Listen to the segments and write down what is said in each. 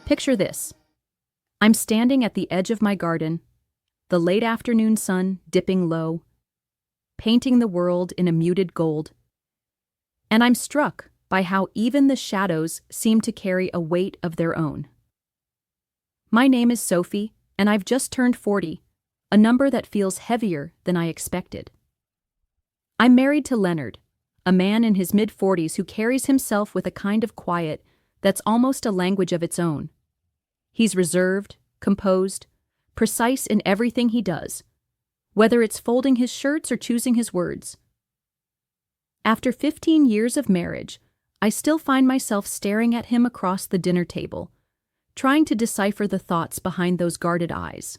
Picture this. I'm standing at the edge of my garden, the late afternoon sun dipping low, painting the world in a muted gold. And I'm struck by how even the shadows seem to carry a weight of their own. My name is Sophie, and I've just turned 40, a number that feels heavier than I expected. I'm married to Leonard, a man in his mid-40s who carries himself with a kind of quiet that's almost a language of its own. He's reserved, composed, precise in everything he does, whether it's folding his shirts or choosing his words. After 15 years of marriage, I still find myself staring at him across the dinner table, trying to decipher the thoughts behind those guarded eyes.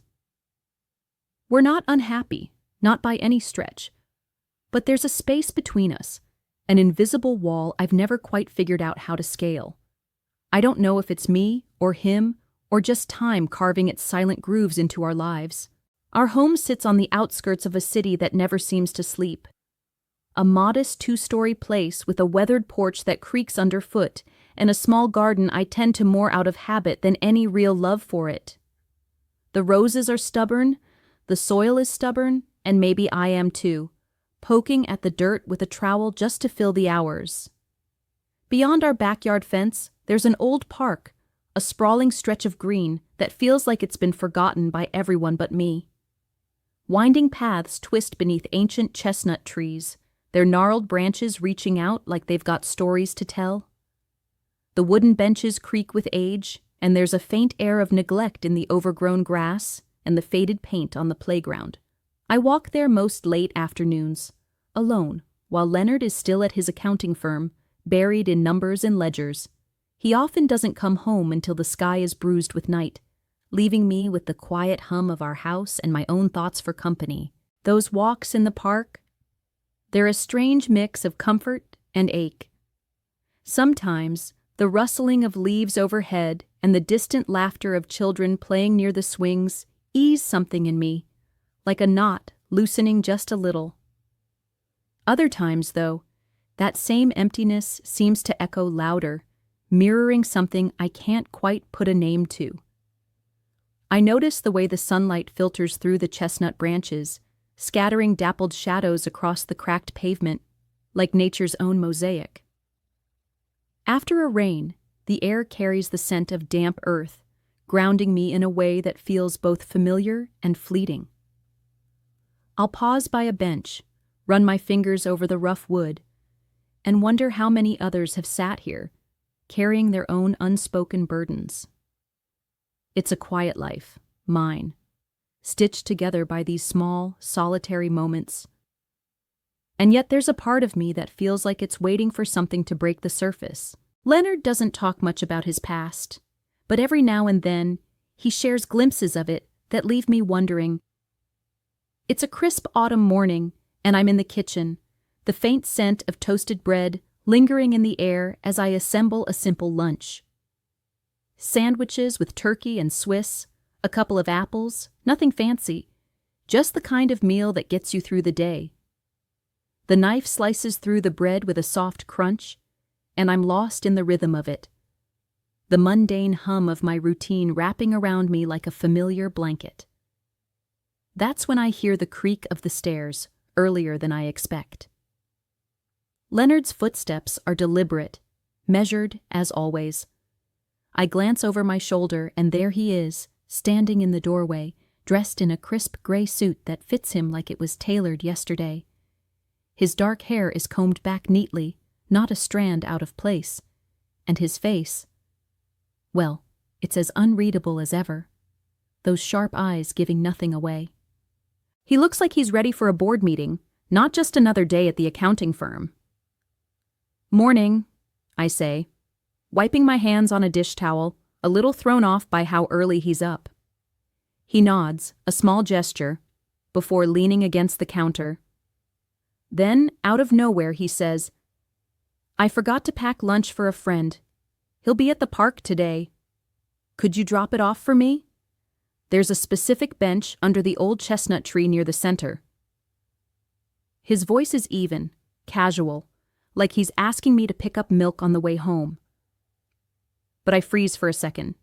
We're not unhappy, not by any stretch, but there's a space between us, an invisible wall I've never quite figured out how to scale. I don't know if it's me or him or just time carving its silent grooves into our lives. Our home sits on the outskirts of a city that never seems to sleep. A modest 2-story place with a weathered porch that creaks underfoot and a small garden I tend to more out of habit than any real love for it. The roses are stubborn, the soil is stubborn, and maybe I am too, poking at the dirt with a trowel just to fill the hours. Beyond our backyard fence, there's an old park, a sprawling stretch of green that feels like it's been forgotten by everyone but me. Winding paths twist beneath ancient chestnut trees, their gnarled branches reaching out like they've got stories to tell. The wooden benches creak with age, and there's a faint air of neglect in the overgrown grass and the faded paint on the playground. I walk there most late afternoons, alone, while Leonard is still at his accounting firm, buried in numbers and ledgers. He often doesn't come home until the sky is bruised with night, leaving me with the quiet hum of our house and my own thoughts for company. Those walks in the park, they're a strange mix of comfort and ache. Sometimes, the rustling of leaves overhead and the distant laughter of children playing near the swings ease something in me, like a knot loosening just a little. Other times, though, that same emptiness seems to echo louder, mirroring something I can't quite put a name to. I notice the way the sunlight filters through the chestnut branches, scattering dappled shadows across the cracked pavement, like nature's own mosaic. After a rain, the air carries the scent of damp earth, grounding me in a way that feels both familiar and fleeting. I'll pause by a bench, run my fingers over the rough wood, and wonder how many others have sat here, carrying their own unspoken burdens. It's a quiet life, mine, stitched together by these small, solitary moments. And yet there's a part of me that feels like it's waiting for something to break the surface. Leonard doesn't talk much about his past, but every now and then he shares glimpses of it that leave me wondering. It's a crisp autumn morning, and I'm in the kitchen, the faint scent of toasted bread lingering in the air as I assemble a simple lunch. Sandwiches with turkey and Swiss, a couple of apples, nothing fancy, just the kind of meal that gets you through the day. The knife slices through the bread with a soft crunch, and I'm lost in the rhythm of it, the mundane hum of my routine wrapping around me like a familiar blanket. That's when I hear the creak of the stairs, earlier than I expect. Leonard's footsteps are deliberate, measured as always. I glance over my shoulder, and there he is, standing in the doorway, dressed in a crisp gray suit that fits him like it was tailored yesterday. His dark hair is combed back neatly, not a strand out of place, and his face, well, it's as unreadable as ever, those sharp eyes giving nothing away. He looks like he's ready for a board meeting, not just another day at the accounting firm. "Morning," I say, wiping my hands on a dish towel, a little thrown off by how early he's up. He nods, a small gesture, before leaning against the counter. Then, out of nowhere, he says, "I forgot to pack lunch for a friend. He'll be at the park today. Could you drop it off for me? There's a specific bench under the old chestnut tree near the center." His voice is even, casual, like he's asking me to pick up milk on the way home. But I freeze for a second.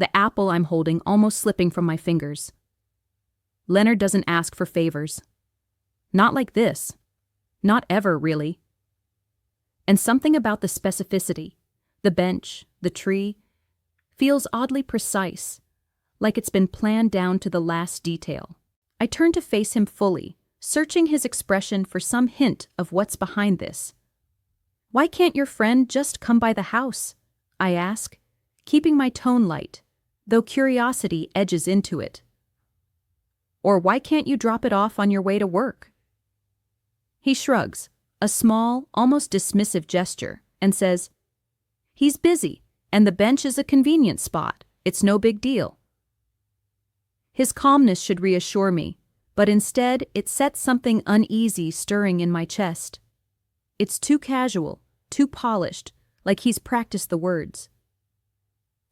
the apple I'm holding almost slipping from my fingers. Leonard doesn't ask for favors. Not like this. Not ever, really. And something about the specificity, the bench, the tree, feels oddly precise, like it's been planned down to the last detail. I turn to face him fully, searching his expression for some hint of what's behind this. "Why can't your friend just come by the house?" I ask, keeping my tone light, though curiosity edges into it. "Or why can't you drop it off on your way to work?" He shrugs, a small, almost dismissive gesture, and says, "He's busy, and the bench is a convenient spot. It's no big deal." His calmness should reassure me, but instead it sets something uneasy stirring in my chest. It's too casual, too polished, like he's practiced the words.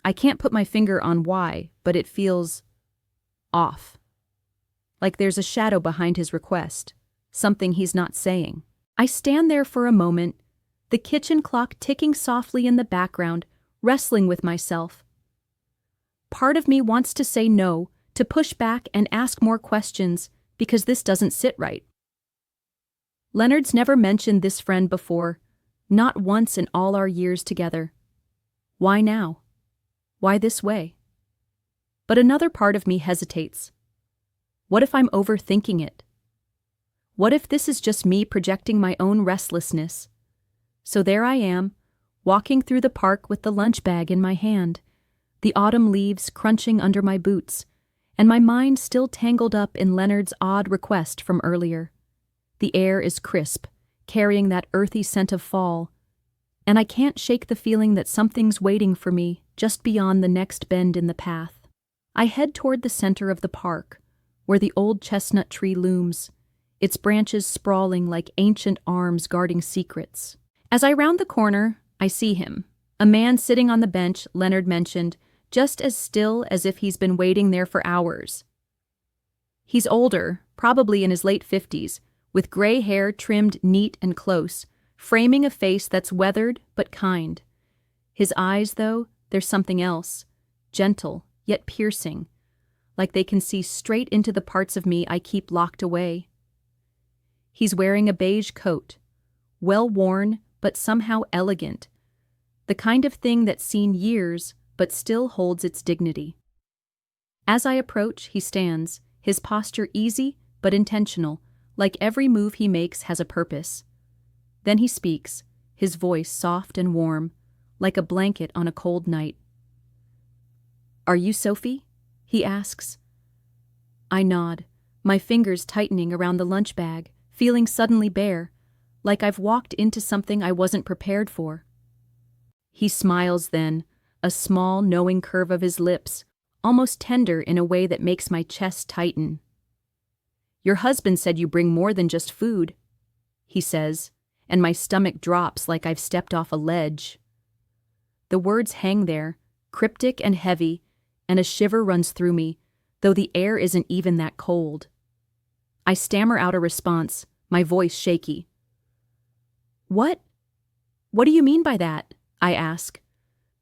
I can't put my finger on why, but it feels off. Like there's a shadow behind his request, something he's not saying. I stand there for a moment, the kitchen clock ticking softly in the background, wrestling with myself. Part of me wants to say no, to push back and ask more questions, because this doesn't sit right. Leonard's never mentioned this friend before, not once in all our years together. Why now? Why this way? But another part of me hesitates. What if I'm overthinking it? What if this is just me projecting my own restlessness? So there I am, walking through the park with the lunch bag in my hand, the autumn leaves crunching under my boots, and my mind still tangled up in Leonard's odd request from earlier. The air is crisp, carrying that earthy scent of fall, and I can't shake the feeling that something's waiting for me just beyond the next bend in the path. I head toward the center of the park, where the old chestnut tree looms, its branches sprawling like ancient arms guarding secrets. As I round the corner, I see him, a man sitting on the bench Leonard mentioned, just as still as if he's been waiting there for hours. He's older, probably in his late 50s, with gray hair trimmed neat and close, framing a face that's weathered but kind. His eyes, though, there's something else, gentle yet piercing, like they can see straight into the parts of me I keep locked away. He's wearing a beige coat, well worn but somehow elegant, the kind of thing that's seen years but still holds its dignity. As I approach, he stands, his posture easy but intentional, like every move he makes has a purpose. Then he speaks, his voice soft and warm, like a blanket on a cold night. "Are you Sophie?" he asks. I nod, my fingers tightening around the lunch bag, feeling suddenly bare, like I've walked into something I wasn't prepared for. He smiles then, a small, knowing curve of his lips, almost tender in a way that makes my chest tighten. "Your husband said you bring more than just food," he says, and my stomach drops like I've stepped off a ledge. The words hang there, cryptic and heavy, and a shiver runs through me, though the air isn't even that cold. I stammer out a response, my voice shaky. What do you mean by that?" I ask.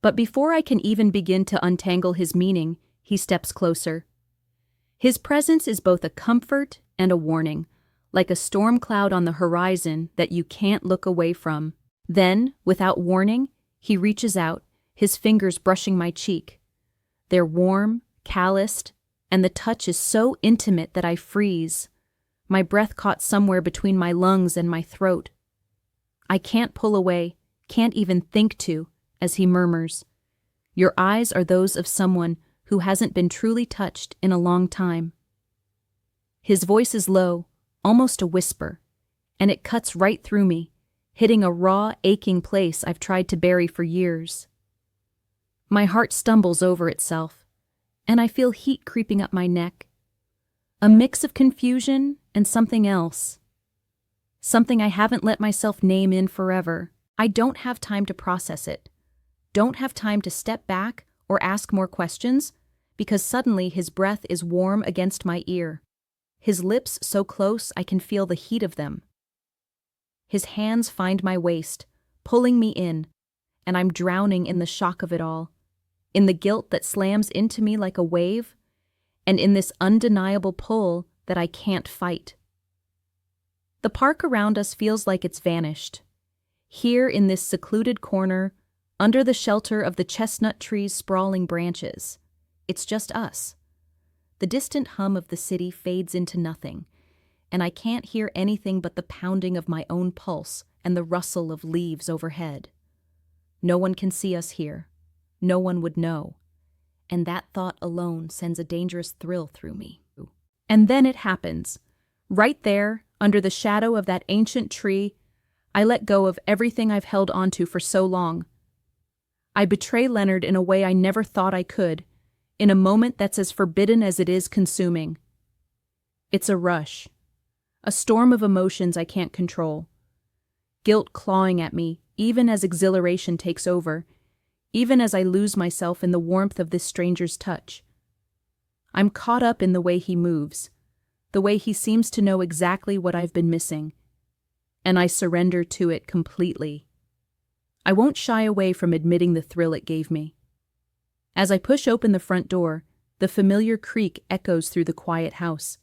But before I can even begin to untangle his meaning, he steps closer. His presence is both a comfort and a warning, like a storm cloud on the horizon that you can't look away from. Then, without warning, he reaches out, his fingers brushing my cheek. They're warm, calloused, and the touch is so intimate that I freeze, my breath caught somewhere between my lungs and my throat. I can't pull away, can't even think to, as he murmurs, "Your eyes are those of someone who hasn't been truly touched in a long time." His voice is low, almost a whisper, and it cuts right through me, hitting a raw, aching place I've tried to bury for years. My heart stumbles over itself, and I feel heat creeping up my neck. A mix of confusion and something else. Something I haven't let myself name in forever. I don't have time to process it. Don't have time to step back or ask more questions, because suddenly his breath is warm against my ear. His lips so close I can feel the heat of them. His hands find my waist, pulling me in, and I'm drowning in the shock of it all. in the guilt that slams into me like a wave, and in this undeniable pull that I can't fight. The park around us feels like it's vanished. Here in this secluded corner, under the shelter of the chestnut tree's sprawling branches, it's just us. The distant hum of the city fades into nothing, and I can't hear anything but the pounding of my own pulse and the rustle of leaves overhead. No one can see us here. No one would know. And that thought alone sends a dangerous thrill through me. And then it happens. Right there, under the shadow of that ancient tree, I let go of everything I've held onto for so long. I betray Leonard in a way I never thought I could, in a moment that's as forbidden as it is consuming. It's a rush. A storm of emotions I can't control. Guilt clawing at me, even as exhilaration takes over, even as I lose myself in the warmth of this stranger's touch. I'm caught up in the way he moves, the way he seems to know exactly what I've been missing, and I surrender to it completely. I won't shy away from admitting the thrill it gave me. As I push open the front door, the familiar creak echoes through the quiet house,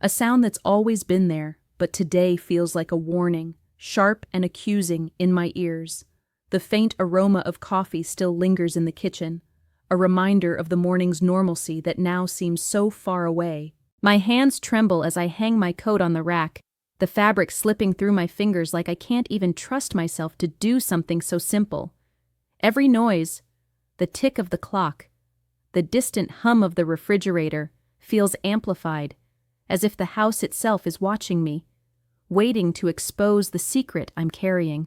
a sound that's always been there, but today feels like a warning, sharp and accusing in my ears. The faint aroma of coffee still lingers in the kitchen, a reminder of the morning's normalcy that now seems so far away. My hands tremble as I hang my coat on the rack, the fabric slipping through my fingers like I can't even trust myself to do something so simple. Every noise, the tick of the clock, the distant hum of the refrigerator, feels amplified, as if the house itself is watching me, waiting to expose the secret I'm carrying.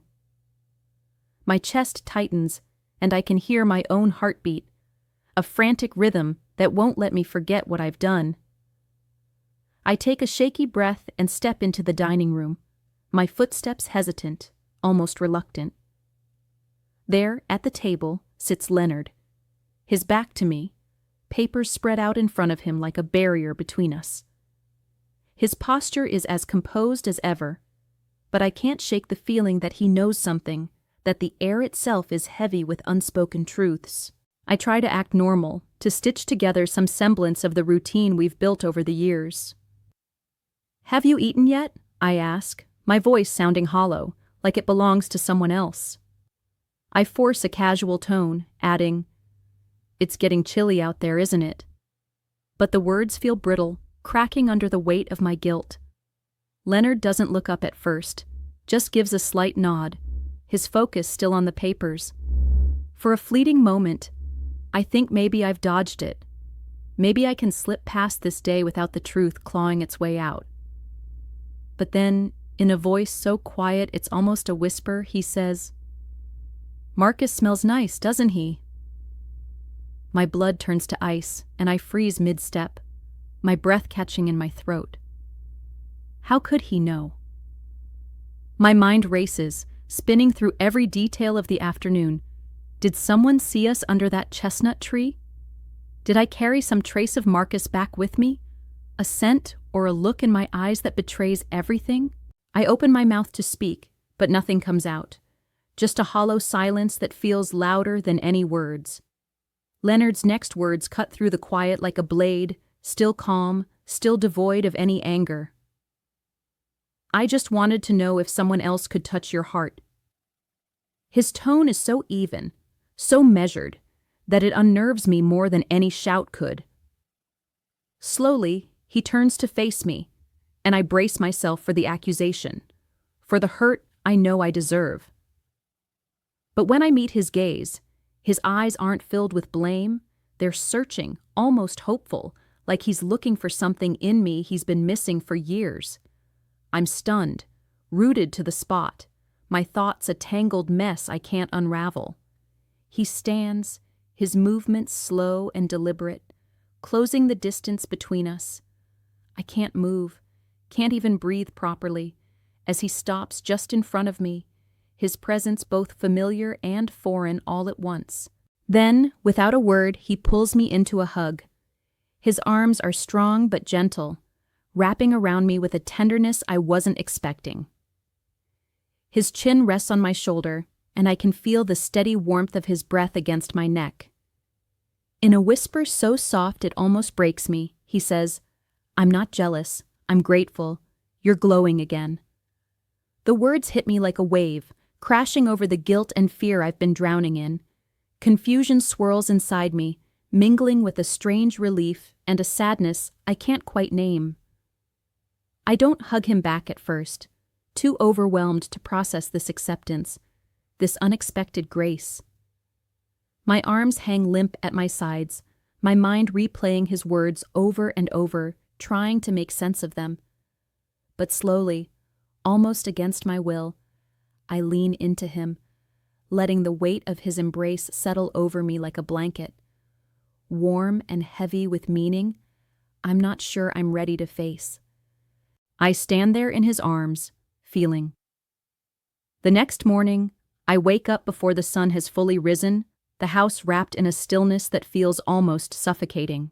My chest tightens, and I can hear my own heartbeat, a frantic rhythm that won't let me forget what I've done. I take a shaky breath and step into the dining room, my footsteps hesitant, almost reluctant. There, at the table, sits Leonard, his back to me, papers spread out in front of him like a barrier between us. His posture is as composed as ever, but I can't shake the feeling that he knows something, that the air itself is heavy with unspoken truths. I try to act normal, to stitch together some semblance of the routine we've built over the years. "Have you eaten yet?" I ask, my voice sounding hollow, like it belongs to someone else. I force a casual tone, adding, "It's getting chilly out there, isn't it?" But the words feel brittle, cracking under the weight of my guilt. Leonard doesn't look up at first, just gives a slight nod, his focus still on the papers. For a fleeting moment, I think maybe I've dodged it. Maybe I can slip past this day without the truth clawing its way out. But then, in a voice so quiet it's almost a whisper, he says, "Marcus smells nice, doesn't he?" My blood turns to ice, and I freeze mid-step, my breath catching in my throat. How could he know? My mind races, spinning through every detail of the afternoon. Did someone see us under that chestnut tree? Did I carry some trace of Marcus back with me? A scent or a look in my eyes that betrays everything? I open my mouth to speak, but nothing comes out. Just a hollow silence that feels louder than any words. Leonard's next words cut through the quiet like a blade, still calm, still devoid of any anger. "I just wanted to know if someone else could touch your heart." His tone is so even, so measured, that it unnerves me more than any shout could. Slowly, he turns to face me, and I brace myself for the accusation, for the hurt I know I deserve. But when I meet his gaze, his eyes aren't filled with blame, they're searching, almost hopeful, like he's looking for something in me he's been missing for years. I'm stunned, rooted to the spot, my thoughts a tangled mess I can't unravel. He stands, his movements slow and deliberate, closing the distance between us. I can't move, can't even breathe properly, as he stops just in front of me, his presence both familiar and foreign all at once. Then, without a word, he pulls me into a hug. His arms are strong but gentle, wrapping around me with a tenderness I wasn't expecting. His chin rests on my shoulder, and I can feel the steady warmth of his breath against my neck. In a whisper so soft it almost breaks me, he says, "I'm not jealous, I'm grateful. You're glowing again." The words hit me like a wave, crashing over the guilt and fear I've been drowning in. Confusion swirls inside me, mingling with a strange relief and a sadness I can't quite name. I don't hug him back at first, too overwhelmed to process this acceptance, this unexpected grace. My arms hang limp at my sides, my mind replaying his words over and over, trying to make sense of them. But slowly, almost against my will, I lean into him, letting the weight of his embrace settle over me like a blanket. Warm and heavy with meaning, I'm not sure I'm ready to face. I stand there in his arms, feeling. The next morning, I wake up before the sun has fully risen, the house wrapped in a stillness that feels almost suffocating.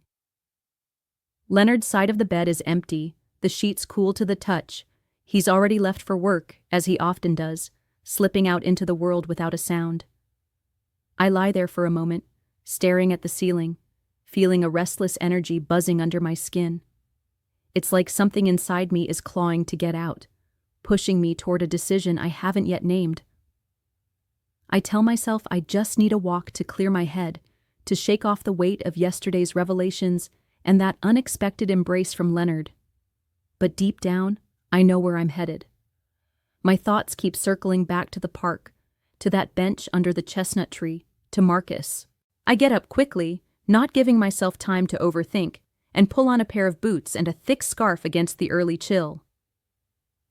Leonard's side of the bed is empty, the sheets cool to the touch. He's already left for work, as he often does, slipping out into the world without a sound. I lie there for a moment, staring at the ceiling, feeling a restless energy buzzing under my skin. It's like something inside me is clawing to get out, pushing me toward a decision I haven't yet named. I tell myself I just need a walk to clear my head, to shake off the weight of yesterday's revelations and that unexpected embrace from Leonard. But deep down, I know where I'm headed. My thoughts keep circling back to the park, to that bench under the chestnut tree, to Marcus. I get up quickly, not giving myself time to overthink, and pull on a pair of boots and a thick scarf against the early chill.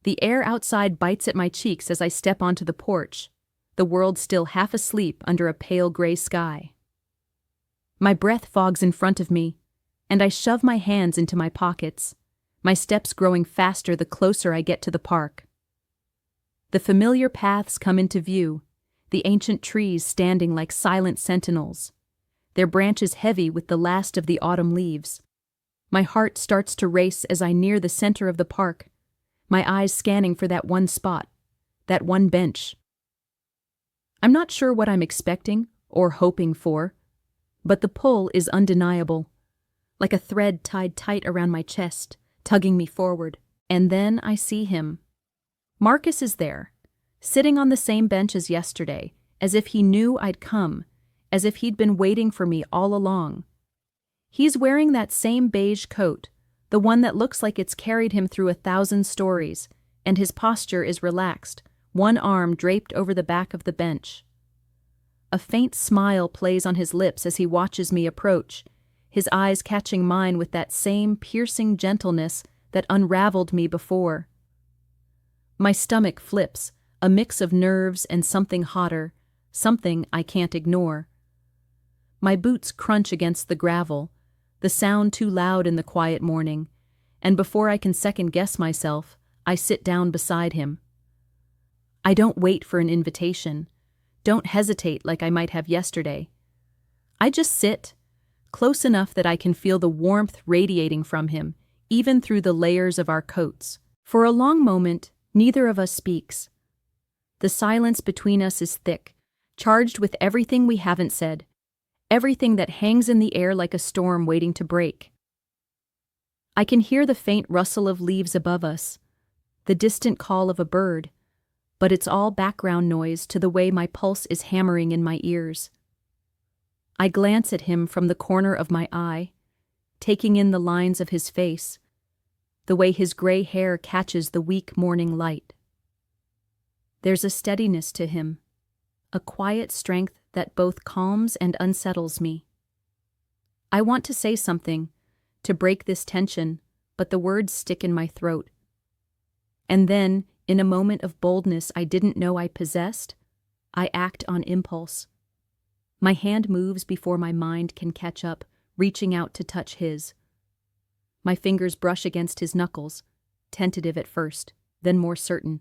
The air outside bites at my cheeks as I step onto the porch, the world still half asleep under a pale gray sky. My breath fogs in front of me, and I shove my hands into my pockets, my steps growing faster the closer I get to the park. The familiar paths come into view, the ancient trees standing like silent sentinels, their branches heavy with the last of the autumn leaves. My heart starts to race as I near the center of the park, my eyes scanning for that one spot, that one bench. I'm not sure what I'm expecting or hoping for, but the pull is undeniable, like a thread tied tight around my chest, tugging me forward. And then I see him. Marcus is there, sitting on the same bench as yesterday, as if he knew I'd come, as if he'd been waiting for me all along. He's wearing that same beige coat, the one that looks like it's carried him through 1,000 stories, and his posture is relaxed, one arm draped over the back of the bench. A faint smile plays on his lips as he watches me approach, his eyes catching mine with that same piercing gentleness that unraveled me before. My stomach flips, a mix of nerves and something hotter, something I can't ignore. My boots crunch against the gravel, the sound too loud in the quiet morning, and before I can second-guess myself, I sit down beside him. I don't wait for an invitation, don't hesitate like I might have yesterday. I just sit, close enough that I can feel the warmth radiating from him, even through the layers of our coats. For a long moment, neither of us speaks. The silence between us is thick, charged with everything we haven't said, everything that hangs in the air like a storm waiting to break. I can hear the faint rustle of leaves above us, the distant call of a bird, but it's all background noise to the way my pulse is hammering in my ears. I glance at him from the corner of my eye, taking in the lines of his face, the way his gray hair catches the weak morning light. There's a steadiness to him, a quiet strength that both calms and unsettles me. I want to say something, to break this tension, but the words stick in my throat. And then, in a moment of boldness I didn't know I possessed, I act on impulse. My hand moves before my mind can catch up, reaching out to touch his. My fingers brush against his knuckles, tentative at first, then more certain,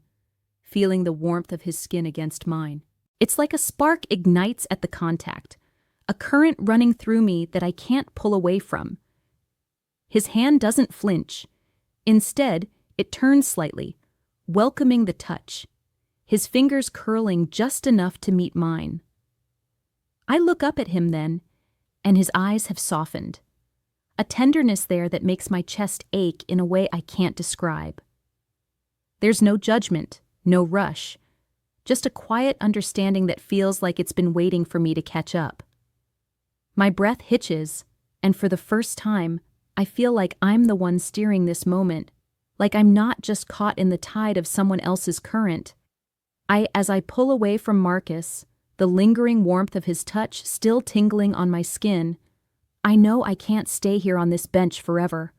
feeling the warmth of his skin against mine. It's like a spark ignites at the contact, a current running through me that I can't pull away from. His hand doesn't flinch. Instead, it turns slightly, welcoming the touch, his fingers curling just enough to meet mine. I look up at him then, and his eyes have softened. A tenderness there that makes my chest ache in a way I can't describe. There's no judgment, no rush, just a quiet understanding that feels like it's been waiting for me to catch up. My breath hitches, and for the first time, I feel like I'm the one steering this moment, like I'm not just caught in the tide of someone else's current. As I pull away from Marcus, the lingering warmth of his touch still tingling on my skin, I know I can't stay here on this bench forever.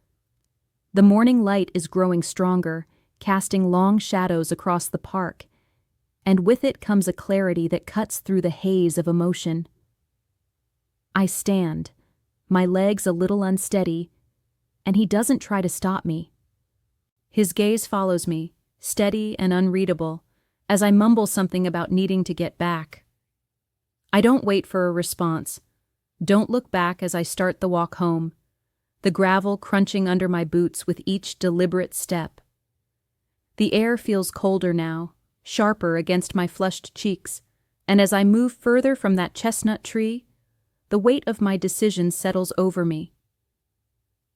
The morning light is growing stronger, casting long shadows across the park, and with it comes a clarity that cuts through the haze of emotion. I stand, my legs a little unsteady, and he doesn't try to stop me. His gaze follows me, steady and unreadable, as I mumble something about needing to get back. I don't wait for a response. Don't look back as I start the walk home, the gravel crunching under my boots with each deliberate step. The air feels colder now, sharper against my flushed cheeks, and as I move further from that chestnut tree, the weight of my decision settles over me.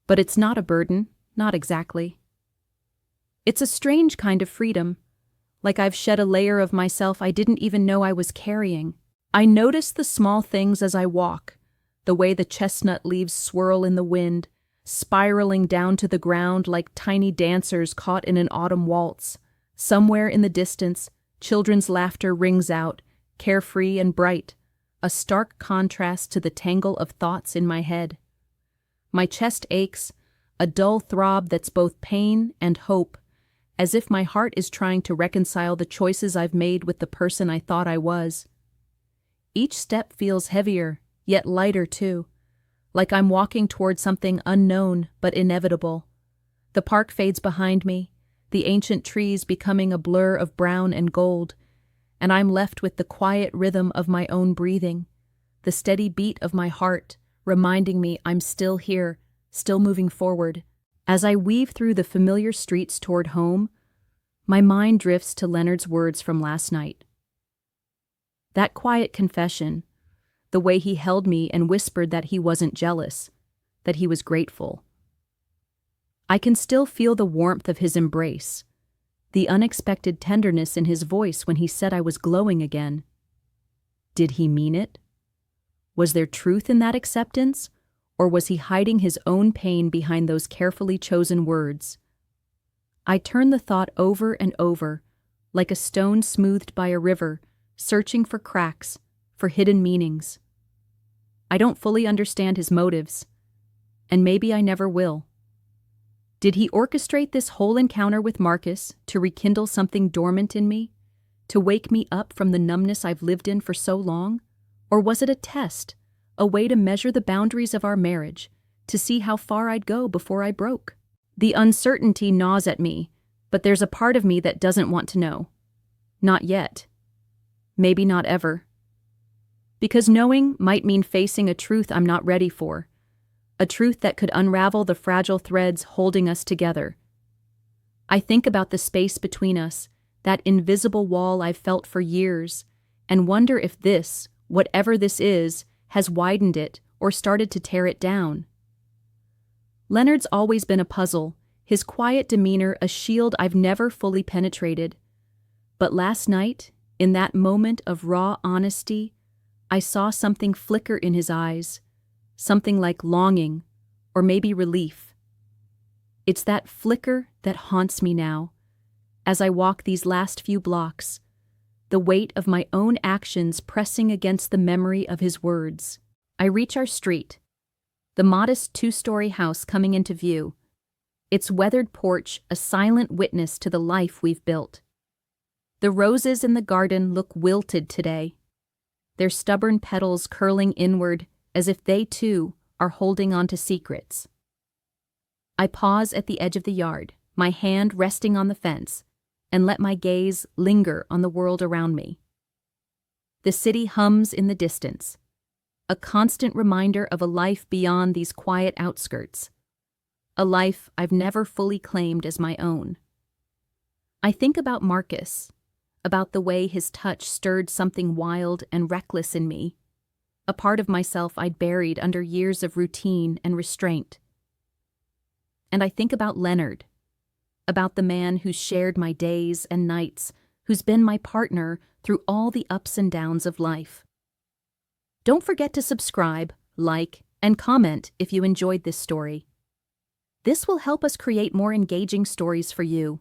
But it's not a burden, not exactly. It's a strange kind of freedom, like I've shed a layer of myself I didn't even know I was carrying. I notice the small things as I walk, the way the chestnut leaves swirl in the wind, spiraling down to the ground like tiny dancers caught in an autumn waltz. Somewhere in the distance, children's laughter rings out, carefree and bright, a stark contrast to the tangle of thoughts in my head. My chest aches, a dull throb that's both pain and hope, as if my heart is trying to reconcile the choices I've made with the person I thought I was. Each step feels heavier, yet lighter too, like I'm walking toward something unknown but inevitable. The park fades behind me, the ancient trees becoming a blur of brown and gold, and I'm left with the quiet rhythm of my own breathing, the steady beat of my heart, reminding me I'm still here, still moving forward. As I weave through the familiar streets toward home, my mind drifts to Leonard's words from last night. That quiet confession, the way he held me and whispered that he wasn't jealous, that he was grateful. I can still feel the warmth of his embrace, the unexpected tenderness in his voice when he said I was glowing again. Did he mean it? Was there truth in that acceptance, or was he hiding his own pain behind those carefully chosen words? I turn the thought over and over, like a stone smoothed by a river, searching for cracks, for hidden meanings. I don't fully understand his motives, and maybe I never will. Did he orchestrate this whole encounter with Marcus to rekindle something dormant in me, to wake me up from the numbness I've lived in for so long? Or was it a test, a way to measure the boundaries of our marriage, to see how far I'd go before I broke? The uncertainty gnaws at me, but there's a part of me that doesn't want to know. Not yet. Maybe not ever. Because knowing might mean facing a truth I'm not ready for, a truth that could unravel the fragile threads holding us together. I think about the space between us, that invisible wall I've felt for years, and wonder if this, whatever this is, has widened it or started to tear it down. Leonard's always been a puzzle, his quiet demeanor a shield I've never fully penetrated. But last night, in that moment of raw honesty, I saw something flicker in his eyes, something like longing, or maybe relief. It's that flicker that haunts me now, as I walk these last few blocks, the weight of my own actions pressing against the memory of his words. I reach our street, the modest 2-story house coming into view, its weathered porch a silent witness to the life we've built. The roses in the garden look wilted today, their stubborn petals curling inward as if they too are holding on to secrets. I pause at the edge of the yard, my hand resting on the fence, and let my gaze linger on the world around me. The city hums in the distance, a constant reminder of a life beyond these quiet outskirts, a life I've never fully claimed as my own. I think about Marcus, about the way his touch stirred something wild and reckless in me, a part of myself I'd buried under years of routine and restraint. And I think about Leonard, about the man who's shared my days and nights, who's been my partner through all the ups and downs of life. Don't forget to subscribe, like, and comment if you enjoyed this story. This will help us create more engaging stories for you.